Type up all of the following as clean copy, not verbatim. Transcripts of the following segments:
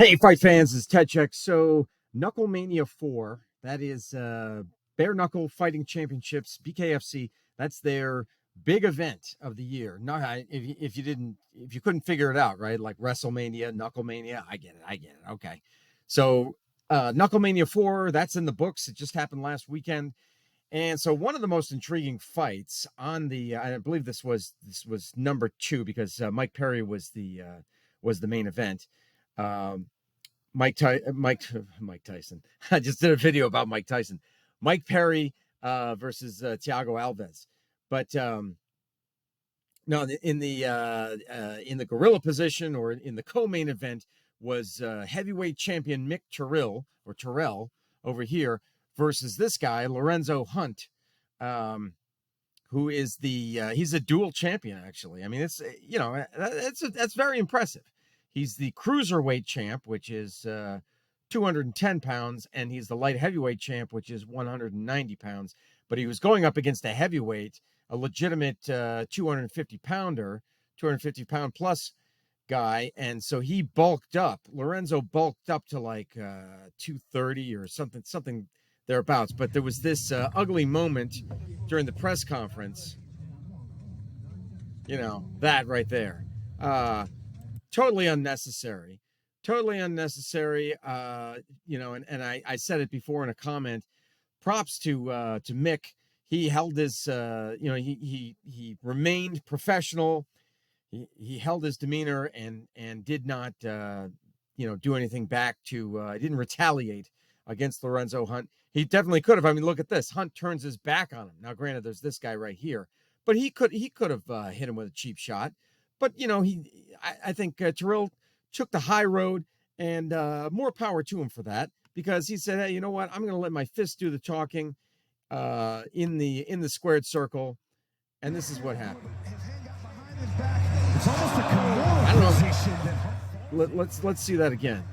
Hey, fight fans, it's Ted Check. So, KnuckleMania IV, that is Bare Knuckle Fighting Championships, BKFC. That's their big event of the year. Not if you couldn't figure it out, right? Like WrestleMania, KnuckleMania. I get it. Okay. So, KnuckleMania IV, that's in the books. It just happened last weekend. And so one of the most intriguing fights on the, I believe this was number 2 because Mike Perry was the main event. Mike Tyson. I just did a video about Mike Tyson. Mike Perry versus Thiago Alves. But no, in the gorilla position or in the co-main event was heavyweight champion Mick Terrill over here versus this guy Lorenzo Hunt, who is he's a dual champion actually. I mean, it's that's very impressive. He's the cruiserweight champ, which is 210 pounds, and he's the light heavyweight champ, which is 190 pounds. But he was going up against a heavyweight, a legitimate 250-pounder, 250-pound plus guy, and so he bulked up. Lorenzo bulked up to like 230 or something thereabouts. But there was this ugly moment during the press conference. You know, that right there. Totally unnecessary. And I said it before in a comment. Props to Mick. He held his, he remained professional. He held his demeanor and did not, do anything back to, didn't retaliate against Lorenzo Hunt. He definitely could have. I mean, look at this. Hunt turns his back on him. Now, granted, there's this guy right here, but he could have hit him with a cheap shot. But, I think Terrill took the high road, and more power to him for that, because he said, hey, you know what? I'm going to let my fists do the talking in the squared circle. And this is what happened. It's almost a I don't know. Let's see that again.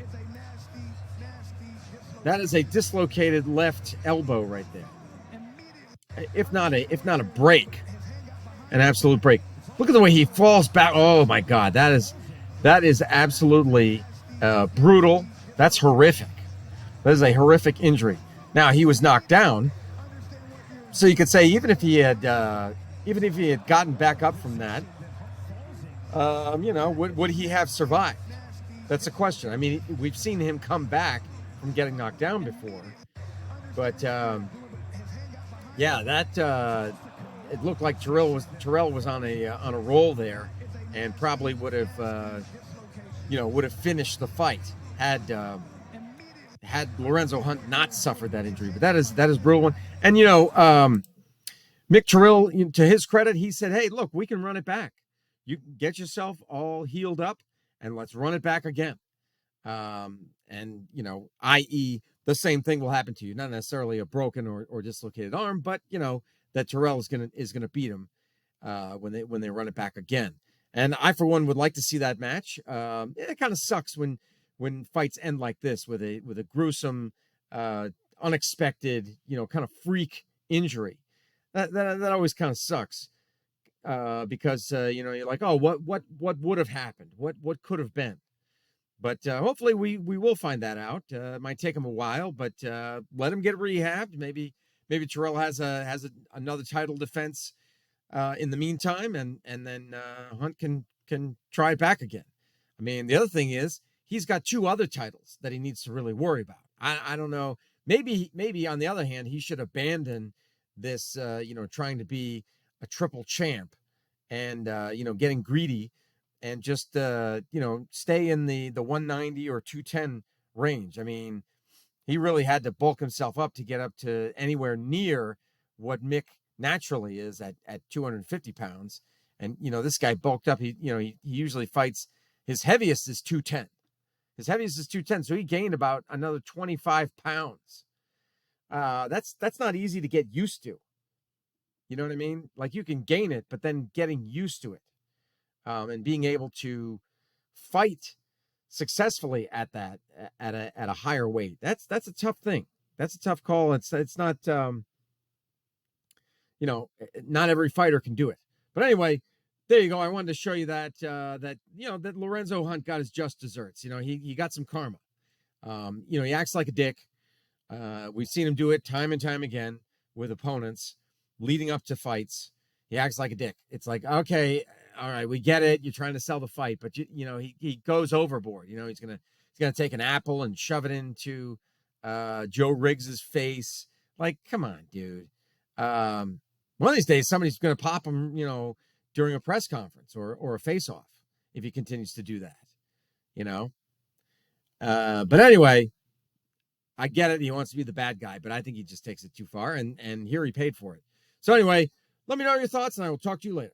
That is a dislocated left elbow right there. If not a break, an absolute break. Look at the way he falls back. Oh my God, that is absolutely brutal. That's horrific. That is a horrific injury. Now, he was knocked down, so you could say even if he had gotten back up from that, would he have survived? That's a question. I mean, we've seen him come back from getting knocked down before, but it looked like Terrill was on a roll there, and probably would have finished the fight had Lorenzo Hunt not suffered that injury. But that is brutal one. And Mick Terrill, to his credit, he said, "Hey, look, we can run it back. You get yourself all healed up, and let's run it back again." I.e., the same thing will happen to you. Not necessarily a broken or dislocated arm, but that Terrill is gonna beat him when they run it back again. And I, for one, would like to see that match. It kind of sucks when fights end like this with a gruesome, unexpected, kind of freak injury. That always kind of sucks because you're like, oh, what would have happened? What could have been? But hopefully we will find that out. It might take him a while, but let him get rehabbed. Maybe Terrill has another title defense in the meantime, and then Hunt can try it back again. I mean, the other thing is he's got 2 other titles that he needs to really worry about. I don't know. Maybe on the other hand, he should abandon this, trying to be a triple champ and getting greedy, and just stay in the 190 or 210 range. I mean, he really had to bulk himself up to get up to anywhere near what Mick naturally is at 250 pounds. And, this guy bulked up. He usually fights, his heaviest is 210. His heaviest is 210. So he gained about another 25 pounds. That's not easy to get used to. You know what I mean? Like, you can gain it, but then getting used to it, and being able to fight successfully at a higher weight. That's a tough thing. That's a tough call. It's not, not every fighter can do it. But anyway, there you go. I wanted to show you that that Lorenzo Hunt got his just desserts. He got some karma. He acts like a dick. We've seen him do it time and time again with opponents leading up to fights. He acts like a dick. It's like, okay, all right, we get it. You're trying to sell the fight, but he goes overboard. He's gonna take an apple and shove it into Joe Riggs's face. Like, come on, dude. One of these days, somebody's gonna pop him, during a press conference or a face-off if he continues to do that. But anyway, I get it. He wants to be the bad guy, but I think he just takes it too far, and here he paid for it. So anyway, let me know your thoughts, and I will talk to you later.